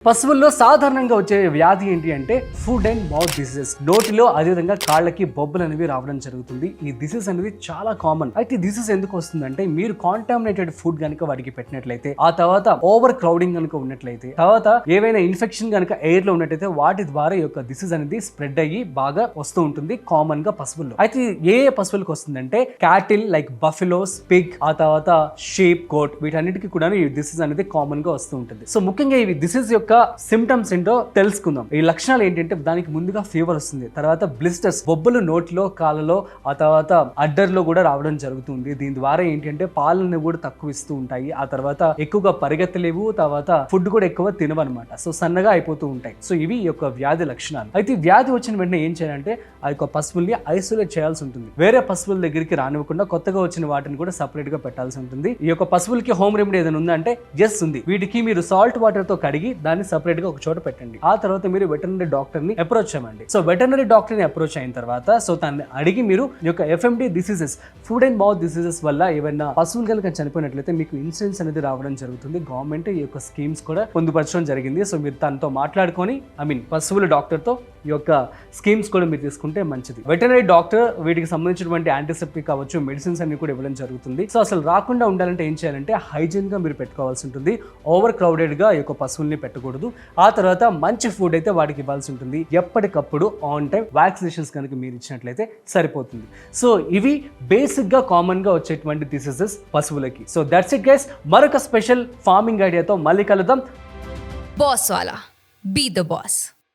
పశువుల్లో సాధారణంగా వచ్చే వ్యాధి ఏంటి అంటే ఫుడ్ అండ్ మౌత్ డిసీజెస్. నోటిలో అదేవిధంగా కాళ్ళకి బొబ్బలు అనేవి రావడం జరుగుతుంది. ఈ డిసీజ్ అనేది చాలా కామన్. అయితే ఈ డిసీజ్ ఎందుకు వస్తుందంటే మీరు కాంటామినేటెడ్ ఫుడ్ కనుక వాటికి పెట్టినట్లయితే, ఆ తర్వాత ఓవర్ క్రౌడింగ్ కనుక ఉన్నట్లయితే, తర్వాత ఏవైనా ఇన్ఫెక్షన్ కనుక ఎయిర్ లో ఉన్నట్లయితే వాటి ద్వారా ఈ యొక్క డిసీజ్ అనేది స్ప్రెడ్ అయ్యి బాగా వస్తూ ఉంటుంది కామన్ గా పశువుల్లో. అయితే ఏ పశువులకు వస్తుందంటే క్యాటిల్ లైక్ బఫెలోస్, పిగ్, ఆ తర్వాత షీప్, గోట్, వీటన్నిటికీ కూడా ఈ డిసీజ్ అనేది కామన్ గా వస్తూ ఉంటుంది. సో ముఖ్యంగా ఈ డిసీజ్ యొక్క సిమ్టమ్స్ ఏంటో తెలుసుకుందాం. ఈ లక్షణాలు ఏంటంటే దానికి ముందుగా ఫీవర్ వస్తుంది, తర్వాత బ్లిస్టర్స్, బొబ్బలు నోట్లో, కాళ్ళలో, ఆ తర్వాత అడ్డర్లో కూడా రావడం జరుగుతుంది. దీని ద్వారా ఏంటంటే పాలను కూడా తక్కువ ఇస్తూ ఉంటాయి, ఆ తర్వాత ఎక్కువగా పరిగెత్తలేవు, తర్వాత ఫుడ్ కూడా ఎక్కువ తినవన్నమాట. సో సన్నగా అయిపోతూ ఉంటాయి. సో ఇవి ఈ యొక్క వ్యాధి లక్షణాలు. అయితే వ్యాధి వచ్చిన వెంటనే ఏం చేయాలంటే ఆ యొక్క పశువుల్ని ఐసోలేట్ చేయాల్సి ఉంటుంది. వేరే పశువుల దగ్గరికి రానివ్వకుండా కొత్తగా వచ్చిన వాటిని కూడా సపరేట్ గా పెట్టాల్సి ఉంటుంది. ఈ యొక్క పశువులకి హోమ్ రెమెడీ ఏదైనా ఉందంటే ఎస్ ఉంది. వీటికి మీరు సాల్ట్ వాటర్ తో కడిగి దాన్ని సపరేట్ గా ఒక చోట పెట్టండి. ఆ తర్వాత మీరు వెటర్నరీ డాక్టర్ ని అప్రోచ్ అవ్వండి. సో వెటర్నరీ డాక్టర్ ని అప్రోచ్ అయిన తర్వాత సో దాన్ని అడిగి మీరు ఈ యొక్క FMD diseases, food and mouth diseases వల్ల ఏమైనా పశువులు కనుక చనిపోయినట్లయితే మీకు ఇన్సూరెన్స్ అనేది రావడం జరుగుతుంది. గవర్నమెంట్ ఈ యొక్క స్కీమ్స్ కూడా పొందుపరచడం జరిగింది. సో మీరు తనతో మాట్లాడుకొని పశువుల డాక్టర్ తో ఈ యొక్క స్కీమ్స్ కూడా మీరు తీసుకుంటే మంచిది. వెటర్నరీ డాక్టర్ వీటికి సంబంధించినటువంటి యాంటీసెప్టిక్ కావచ్చు, మెడిసిన్స్ అన్ని కూడా ఇవ్వడం జరుగుతుంది. సో అసలు రాకుండా ఉండాలంటే ఏం చేయాలంటే హైజీన్ గా మీరు పెట్టుకోవాల్సి ఉంటుంది. ఓవర్ క్రౌడెడ్ గా ఈ యొక్క పశువుల్ని పెట్టకూడదు. ఆ తర్వాత మంచి ఫుడ్ అయితే వాటికి ఇవ్వాల్సి ఉంటుంది. ఎప్పటికప్పుడు ఆన్ టైం వ్యాక్సినేషన్స్ కనుక మీరు ఇచ్చినట్లయితే సరిపోతుంది. సో ఇవి బేసిక్ గా కామన్ గా వచ్చేటువంటి డిసీజెస్ పశువులకి. So that's it guys. మరొక స్పెషల్ ఫార్మింగ్ ఐడియాతో మళ్ళీ కలుద్దాం. బాస్ వాలా, బీ ద బాస్.